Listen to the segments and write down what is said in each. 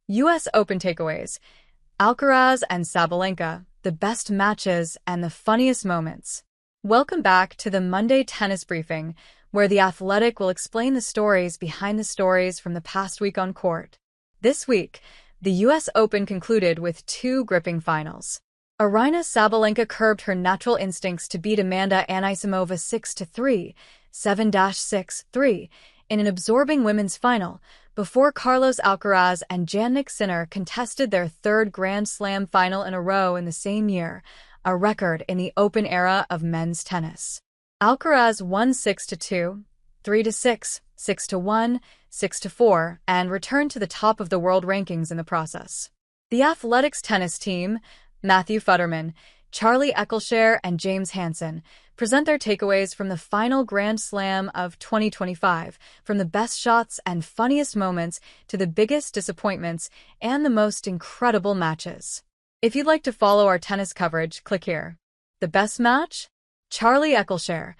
U.S. Open takeaways. Alcaraz and Sabalenka, the best matches and the funniest moments. Welcome back to the Monday Tennis Briefing, where The Athletic will explain the stories behind the stories from the past week on court. This week, the U.S. Open concluded with two gripping finals. Aryna Sabalenka curbed her natural instincts to beat Amanda Anisimova 6-3, 7-6-3, in an absorbing women's final, before Carlos Alcaraz and Jannik Sinner contested their third Grand Slam final in a row in the same year, a record in the Open era of men's tennis. Alcaraz won 6-2, 3-6, 6-1, 6-4, and returned to the top of the world rankings in the process. The Athletics tennis team, Matthew Futterman, Charlie Eccleshare, and James Hansen, present their takeaways from the final Grand Slam of 2025, from the best shots and funniest moments to the biggest disappointments and the most incredible matches. If you'd like to follow our tennis coverage, click here. The best match? Charlie Eccleshare.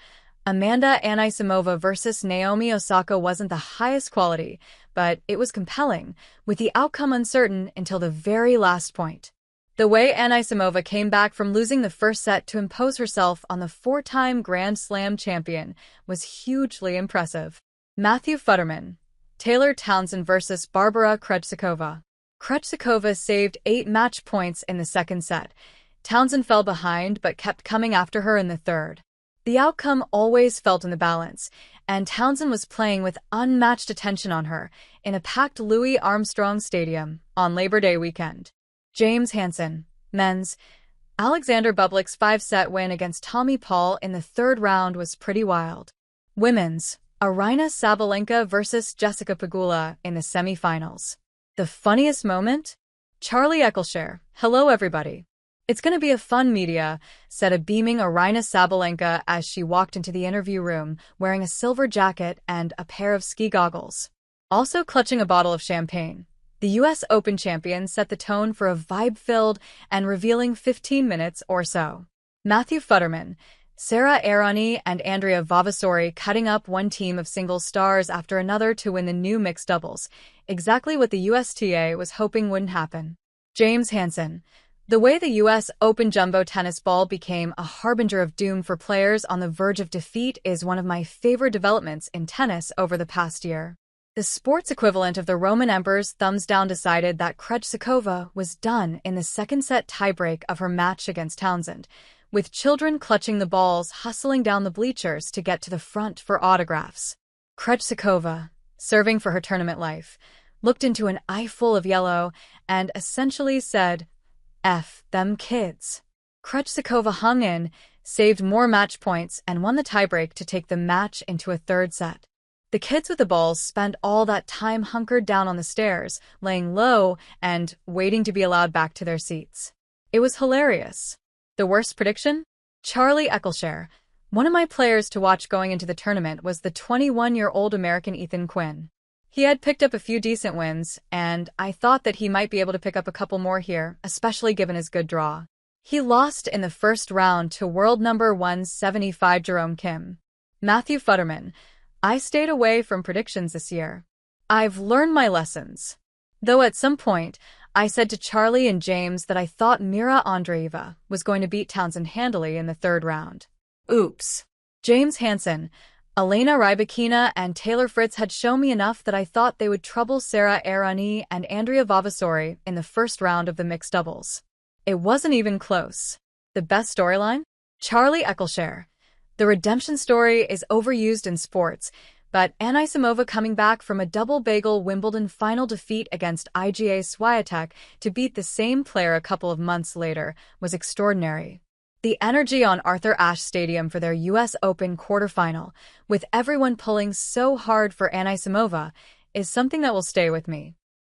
Amanda Anisimova versus Naomi Osaka wasn't the highest quality, but it was compelling, with the outcome uncertain until the very last point. The way Anisimova came back from losing the first set to impose herself on the four-time Grand Slam champion was hugely impressive. Matthew Futterman. Taylor Townsend versus Barbara Krejcikova. Krejcikova saved 8 match points in the second set. Townsend fell behind but kept coming after her in the third. The outcome always felt in the balance, and Townsend was playing with unmatched attention on her in a packed Louis Armstrong Stadium on Labor Day weekend. James Hansen. Men's. Alexander Bublik's 5-set win against Tommy Paul in the third round was pretty wild. Women's. Aryna Sabalenka versus Jessica Pegula in the semifinals. The funniest moment? Charlie Eccleshare. Hello, everybody. It's going to be a fun media, said a beaming Aryna Sabalenka as she walked into the interview room wearing a silver jacket and a pair of ski goggles. Also clutching a bottle of champagne. The U.S. Open champion set the tone for a vibe-filled and revealing 15 minutes or so. Matthew Futterman. Sara Errani and Andrea Vavasori cutting up one team of singles stars after another to win the new mixed doubles, exactly what the USTA was hoping wouldn't happen. James Hansen. The way the U.S. Open jumbo tennis ball became a harbinger of doom for players on the verge of defeat is one of my favorite developments in tennis over the past year. The sports equivalent of the Roman Emperor's thumbs down decided that Krejcikova was done in the second set tiebreak of her match against Townsend, with children clutching the balls hustling down the bleachers to get to the front for autographs. Krejcikova, serving for her tournament life, looked into an eye full of yellow and essentially said, "F them kids." Krejcikova hung in, saved more match points, and won the tiebreak to take the match into a third set. The kids with the balls spent all that time hunkered down on the stairs, laying low and waiting to be allowed back to their seats. It was hilarious. The worst prediction? Charlie Eccleshare. One of my players to watch going into the tournament was the 21-year-old American Ethan Quinn. He had picked up a few decent wins, and I thought that he might be able to pick up a couple more here, especially given his good draw. He lost in the first round to world number 175 Jerome Kim. Matthew Futterman. I stayed away from predictions this year. I've learned my lessons. Though at some point, I said to Charlie and James that I thought Mira Andreeva was going to beat Townsend handily in the third round. Oops. James Hansen. Elena Rybakina and Taylor Fritz had shown me enough that I thought they would trouble Sara Errani and Andrea Vavasori in the first round of the mixed doubles. It wasn't even close. The best storyline? Charlie Eccleshare. The redemption story is overused in sports, but Anisimova coming back from a double-bagel Wimbledon final defeat against Iga Swiatek to beat the same player a couple of months later was extraordinary. The energy on Arthur Ashe Stadium for their U.S. Open quarterfinal, with everyone pulling so hard for Anisimova, is something that will stay with me.